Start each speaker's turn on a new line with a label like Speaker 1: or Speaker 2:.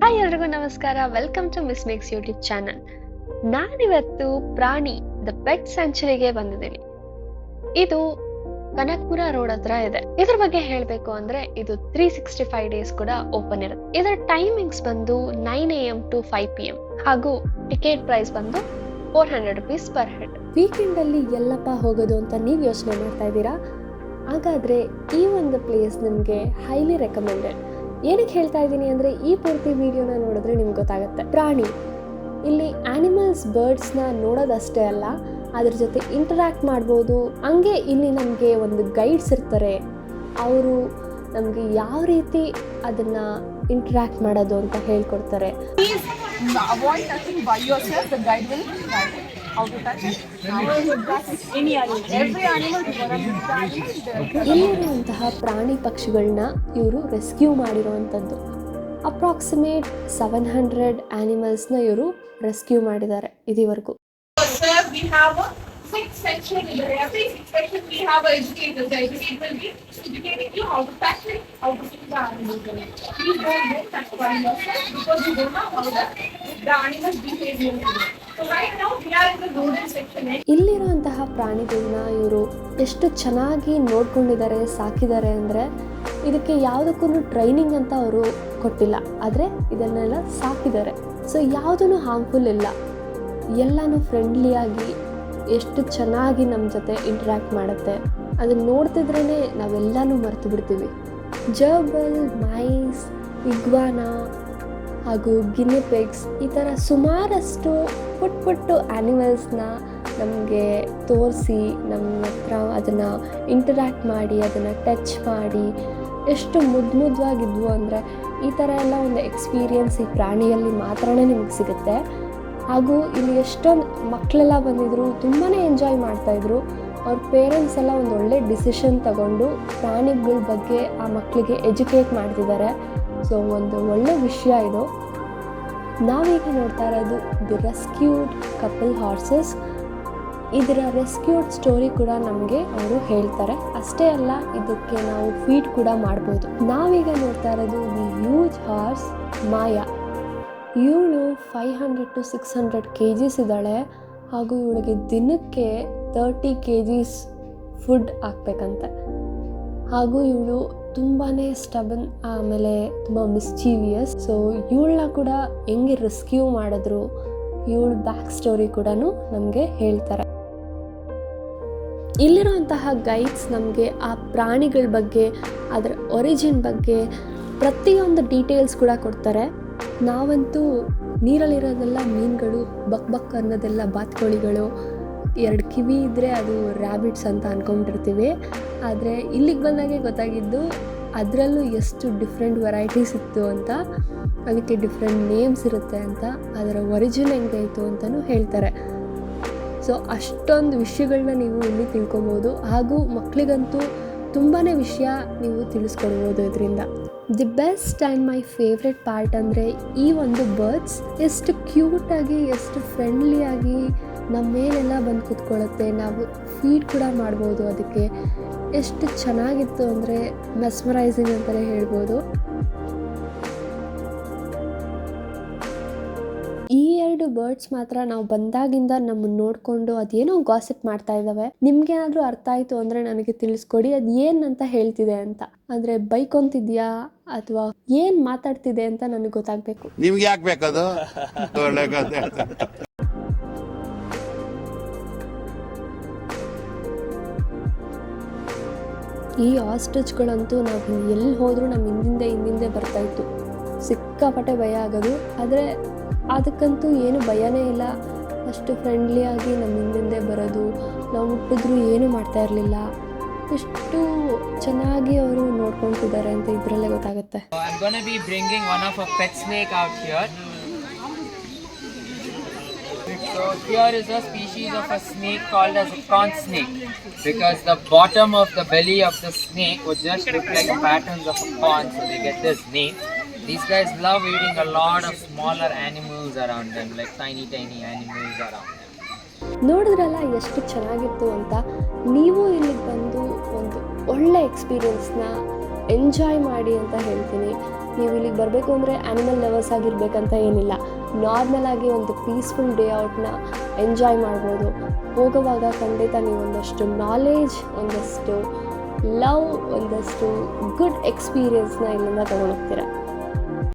Speaker 1: Hi ಎಲ್ರಿಗೂ ನಮಸ್ಕಾರ. Welcome to miss makes YouTube channel. ನಾನಿವತ್ತು ಪ್ರಾಣಿ ದ ಪೆಟ್ ಸೆಂಚುರಿಗೆ ಬಂದಿದ್ದೀನಿ. ಇದು ಕನಕಪುರ ರೋಡ್ ಹತ್ರ ಇದೆ. ಇದ್ರ ಬಗ್ಗೆ ಹೇಳಬೇಕು ಅಂದ್ರೆ ಇದು 365 ಡೇಸ್ ಕೂಡ ಓಪನ್ ಇರುತ್ತೆ. ಇದರ ಟೈಮಿಂಗ್ಸ್ ಬಂದು 9 AM to 5 PM ಹಾಗೂ ಟಿಕೆಟ್ ಪ್ರೈಸ್ ಬಂದು 400 rupees ಪರ್ ಹೆಡ್. ವೀಕೆಂಡ್ ಅಲ್ಲಿ ಎಲ್ಲಪ್ಪ ಹೋಗೋದು ಅಂತ ನೀವು ಯೋಚನೆ ಮಾಡ್ತಾ ಇದ್ದೀರಾ? ಹಾಗಾದ್ರೆ ಈ ಒಂದು ಪ್ಲೇಸ್ ನಿಮಗೆ ಹೈಲಿ ರೆಕಮೆಂಡೆಡ್. ಏನಕ್ಕೆ ಹೇಳ್ತಾ ಇದ್ದೀನಿ ಅಂದರೆ ಈ ಪೂರ್ತಿ ವಿಡಿಯೋನ ನೋಡಿದ್ರೆ ನಿಮ್ಗೆ ಗೊತ್ತಾಗುತ್ತೆ. ಪ್ರಾಣಿ ಇಲ್ಲಿ ಆನಿಮಲ್ಸ್ ಬರ್ಡ್ಸ್ನ ನೋಡೋದಷ್ಟೇ ಅಲ್ಲ, ಅದ್ರ ಜೊತೆ ಇಂಟರಾಕ್ಟ್ ಮಾಡ್ಬೋದು. ಹಂಗೆ ಇಲ್ಲಿ ನಮಗೆ ಒಂದು ಗೈಡ್ಸ್ ಇರ್ತಾರೆ, ಅವರು ನಮಗೆ ಯಾವ ರೀತಿ ಅದನ್ನು ಇಂಟರಾಕ್ಟ್ ಮಾಡೋದು ಅಂತ ಹೇಳ್ಕೊಡ್ತಾರೆ. ಇಲ್ಲಿರುವಂತಹ ಪ್ರಾಣಿ ಪಕ್ಷಿಗಳನ್ನ ಇವರು ರೆಸ್ಕ್ಯೂ ಮಾಡಿರುವಂಥದ್ದು. ಅಪ್ರಾಕ್ಸಿಮೇಟ್ 700 ಆನಿಮಲ್ಸ್ನ ಇವರು ರೆಸ್ಕ್ಯೂ ಮಾಡಿದ್ದಾರೆ ಇದುವರೆಗೂ. ಇಲ್ಲಿರುವಂತಹ ಪ್ರಾಣಿಗಳನ್ನ ಇವರು ಎಷ್ಟು ಚೆನ್ನಾಗಿ ನೋಡ್ಕೊಂಡಿದ್ದಾರೆ, ಸಾಕಿದ್ದಾರೆ ಅಂದರೆ ಇದಕ್ಕೆ ಯಾವುದಕ್ಕೂ ಟ್ರೈನಿಂಗ್ ಅಂತ ಅವರು ಕೊಟ್ಟಿಲ್ಲ, ಆದರೆ ಇದನ್ನೆಲ್ಲ ಸಾಕಿದ್ದಾರೆ. ಸೊ ಯಾವುದೂ ಹಾರ್ಮ್ಫುಲ್ ಇಲ್ಲ, ಎಲ್ಲನೂ ಫ್ರೆಂಡ್ಲಿಯಾಗಿ ಎಷ್ಟು ಚೆನ್ನಾಗಿ ನಮ್ಮ ಜೊತೆ ಇಂಟ್ರ್ಯಾಕ್ಟ್ ಮಾಡುತ್ತೆ. ಅದನ್ನು ನೋಡ್ತಿದ್ರೇ ನಾವೆಲ್ಲನೂ ಮರೆತು ಬಿಡ್ತೀವಿ. ಜರ್ಬಲ್, ಮೈಸ್, ಇಗ್ವಾನಾ ಹಾಗೂ ಗಿನಿಪಿಗ್ಸ್ ಈ ಥರ ಸುಮಾರಷ್ಟು ಪುಟ್ಟು ಆ್ಯನಿಮಲ್ಸ್ನ ನಮಗೆ ತೋರಿಸಿ ನಮ್ಮ ಹತ್ರ ಅದನ್ನು ಇಂಟರ್ಯಾಕ್ಟ್ ಮಾಡಿ ಅದನ್ನು ಟಚ್ ಮಾಡಿ ಎಷ್ಟು ಮುದ್ದಾಗಿದ್ವು ಅಂದರೆ ಈ ಥರ ಎಲ್ಲ ಒಂದು ಎಕ್ಸ್ಪೀರಿಯನ್ಸ್ ಈ ಪ್ರಾಣಿಯಲ್ಲಿ ಮಾತ್ರನೇ ನಿಮಗೆ ಸಿಗುತ್ತೆ. ಹಾಗೂ ಇಲ್ಲಿ ಎಷ್ಟೊಂದು ಮಕ್ಕಳೆಲ್ಲ ಬಂದಿದ್ರು, ತುಂಬಾ ಎಂಜಾಯ್ ಮಾಡ್ತಾಯಿದ್ರು. ಅವ್ರ ಪೇರೆಂಟ್ಸ್ ಎಲ್ಲ ಒಂದು ಒಳ್ಳೆ ಡಿಸಿಷನ್ ತಗೊಂಡು ಪ್ರಾಣಿಗಳ ಬಗ್ಗೆ ಆ ಮಕ್ಕಳಿಗೆ ಎಜುಕೇಟ್ ಮಾಡ್ತಿದ್ದಾರೆ. ಸೊ ಒಂದು ಒಳ್ಳೆ ವಿಷಯ ಇದು. ನಾವೀಗ ನೋಡ್ತಾ ಇರೋದು ದಿ ರೆಸ್ಕ್ಯೂಡ್ ಕಪಲ್ ಹಾರ್ಸಸ್. ಇದರ ರೆಸ್ಕ್ಯೂಡ್ ಸ್ಟೋರಿ ಕೂಡ ನಮಗೆ ಅವರು ಹೇಳ್ತಾರೆ. ಅಷ್ಟೇ ಅಲ್ಲ, ಇದಕ್ಕೆ ನಾವು ಫೀಡ್ ಕೂಡ ಮಾಡ್ಬೋದು. ನಾವೀಗ ನೋಡ್ತಾ ಇರೋದು ದಿ ಹ್ಯೂಜ್ ಹಾರ್ಸ್ ಮಾಯಾ. ಇವಳು 500 to 600 kgs ಇದ್ದಾಳೆ. ಹಾಗೂ ಇವಳಿಗೆ ದಿನಕ್ಕೆ 30 kgs ಫುಡ್ ಹಾಕ್ಬೇಕಂತೆ. ಹಾಗೂ ಇವಳು ತುಂಬಾ ಸ್ಟಬನ್, ಆಮೇಲೆ ತುಂಬ ಮಿಸ್ಚೀವಿಯಸ್. ಸೊ ಇವಳನ್ನ ಕೂಡ ಹೆಂಗೆ ರೆಸ್ಕ್ಯೂ ಮಾಡಿದ್ರು, ಇವಳ ಬ್ಯಾಕ್ ಸ್ಟೋರಿ ಕೂಡ ನಮಗೆ ಹೇಳ್ತಾರೆ. ಇಲ್ಲಿರುವಂತಹ ಗೈಡ್ಸ್ ನಮಗೆ ಆ ಪ್ರಾಣಿಗಳ ಬಗ್ಗೆ, ಅದರ ಒರಿಜಿನ್ ಬಗ್ಗೆ ಪ್ರತಿಯೊಂದು ಡೀಟೇಲ್ಸ್ ಕೂಡ ಕೊಡ್ತಾರೆ. ನಾವಂತೂ ನೀರಲ್ಲಿರೋದೆಲ್ಲ ಮೀನುಗಳು, ಬಕ್ ಅನ್ನೋದೆಲ್ಲ ಬಾತುಕೋಳಿಗಳು, 2 ಕಿವಿ ಇದ್ದರೆ ಅದು ರ್ಯಾಬಿಟ್ಸ್ ಅಂತ ಅಂದ್ಕೊಂಡಿರ್ತೀವಿ. ಆದರೆ ಇಲ್ಲಿಗೆ ಬಂದಾಗೆ ಗೊತ್ತಾಗಿದ್ದು ಅದರಲ್ಲೂ ಎಷ್ಟು ಡಿಫ್ರೆಂಟ್ ವೆರೈಟೀಸ್ ಇತ್ತು ಅಂತ, ಅದಕ್ಕೆ ಡಿಫ್ರೆಂಟ್ ನೇಮ್ಸ್ ಇರುತ್ತೆ ಅಂತ, ಅದರ ಒರಿಜಿನ್ ಹೆಂಗಾಯಿತು ಅಂತಲೂ ಹೇಳ್ತಾರೆ. ಸೊ ಅಷ್ಟೊಂದು ವಿಷಯಗಳನ್ನ ನೀವು ಇಲ್ಲಿ ತಿಳ್ಕೊಬೋದು. ಹಾಗೂ ಮಕ್ಕಳಿಗಂತೂ ತುಂಬಾ ವಿಷಯ ನೀವು ತಿಳಿಸ್ಕೊಡ್ಬೋದು ಇದರಿಂದ. The best and my favourite part ಅಂದರೆ ಈ ಒಂದು ಬರ್ಡ್ಸ್ ಎಷ್ಟು ಕ್ಯೂಟಾಗಿ, ಎಷ್ಟು ಫ್ರೆಂಡ್ಲಿಯಾಗಿ ನಮ್ಮ ಮೇಲೆಲ್ಲ ಬಂದು ಕೂತ್ಕೊಳ್ಳುತ್ತೆ. ನಾವು ಫೀಡ್ ಕೂಡ ಮಾಡ್ಬೋದು ಅದಕ್ಕೆ. ಎಷ್ಟು ಚೆನ್ನಾಗಿತ್ತು ಅಂದರೆ ಮೆಸ್ಮರೈಸಿಂಗ್ ಅಂತಲೇ ಹೇಳ್ಬೋದು. ಈ 2 ಬರ್ಡ್ಸ್ ಮಾತ್ರ ನಾವು ಬಂದಾಗಿಂದ ನಮ್ಮನ್ನು ನೋಡಿಕೊಂಡು ಅದೇನೋ ಗಾಸಿಪ್ ಮಾಡ್ತಾ ಇದ್ದಾವೆ. ನಿಮ್ಗೇನಾದರೂ ಅರ್ಥ ಆಯಿತು ಅಂದರೆ ನನಗೆ ತಿಳಿಸ್ಕೊಡಿ, ಅದು ಏನಂತ ಹೇಳ್ತಿದೆ ಅಂತ. ಅಂದರೆ ಬೈಕೊಂತಿದ್ಯಾ ಅಥವಾ ಏನು ಮಾತಾಡ್ತಿದೆ ಅಂತ ನನಗೆ ಗೊತ್ತಾಗಬೇಕು.
Speaker 2: ನಿಮ್ಗೆ ಯಾಕೆ ಬೇಕದು?
Speaker 1: ಈ ಆಸ್ಟ್ರಿಚ್ಗಳಂತೂ ನಾವು ಎಲ್ಲಿ ಹೋದರೂ ನಮ್ಮ ಹಿಂದಿಂದೆ ಬರ್ತಾಯಿತ್ತು. ಸಿಕ್ಕಾಪಟ್ಟೆ ಭಯ ಆಗೋದು. ಆದರೆ ಅದಕ್ಕಂತೂ ಏನು ಭಯನೇ ಇಲ್ಲ, ಅಷ್ಟು ಫ್ರೆಂಡ್ಲಿಯಾಗಿ ನಮ್ಮ ಹಿಂದಿಂದೆ ಬರೋದು. ನಾವು ಮುಟ್ಟಿದ್ರೂ ಏನೂ ಮಾಡ್ತಾ ಇರಲಿಲ್ಲ. ಎಷ್ಟು ಚೆನ್ನಾಗಿ ಅವರು ನೋಡ್ಕೊಳ್ತಿದ್ದಾರೆ ಅಂತ ಇದರಲ್ಲೇ ಗೊತ್ತಾಗುತ್ತೆ.
Speaker 3: I'm going to be bringing one of a pet snake out here. So here is a species of a snake called as a corn snake, because the bottom of the belly of the snake would just look like patterns of a corn, so they get this name. These guys love eating a lot of smaller animals around them, like tiny animals around them.
Speaker 1: ನೋಡಿದ್ರಲ್ಲ ಎಷ್ಟು ಚೆನ್ನಾಗಿತ್ತು ಅಂತ. ನೀವು ಇಲ್ಲಿಗೆ ಬಂದು ಒಂದು ಒಳ್ಳೆ ಎಕ್ಸ್ಪೀರಿಯನ್ಸ್ನ enjoy ಮಾಡಿ ಅಂತ ಹೇಳ್ತೀನಿ. ನೀವು ಇಲ್ಲಿಗೆ ಬರಬೇಕು ಅಂದರೆ ಆ್ಯನಿಮಲ್ ಲವರ್ಸ್ ಆಗಿರಬೇಕಂತ ಏನಿಲ್ಲ. ನಾರ್ಮಲ್ ಆಗಿ ಒಂದು ಪೀಸ್ಫುಲ್ ಡೇ ಔಟ್ನ ಎಂಜಾಯ್ ಮಾಡ್ಬೋದು. ಹೋಗುವಾಗ ಖಂಡಿತ ನೀವು ಒಂದಷ್ಟು ನಾಲೆಜ್, ಒಂದಷ್ಟು ಲವ್, ಒಂದಷ್ಟು ಗುಡ್ ಎಕ್ಸ್ಪೀರಿಯನ್ಸ್ನ ಇಲ್ಲಿಂದ ತೊಗೊಂಡೋಗ್ತೀರ.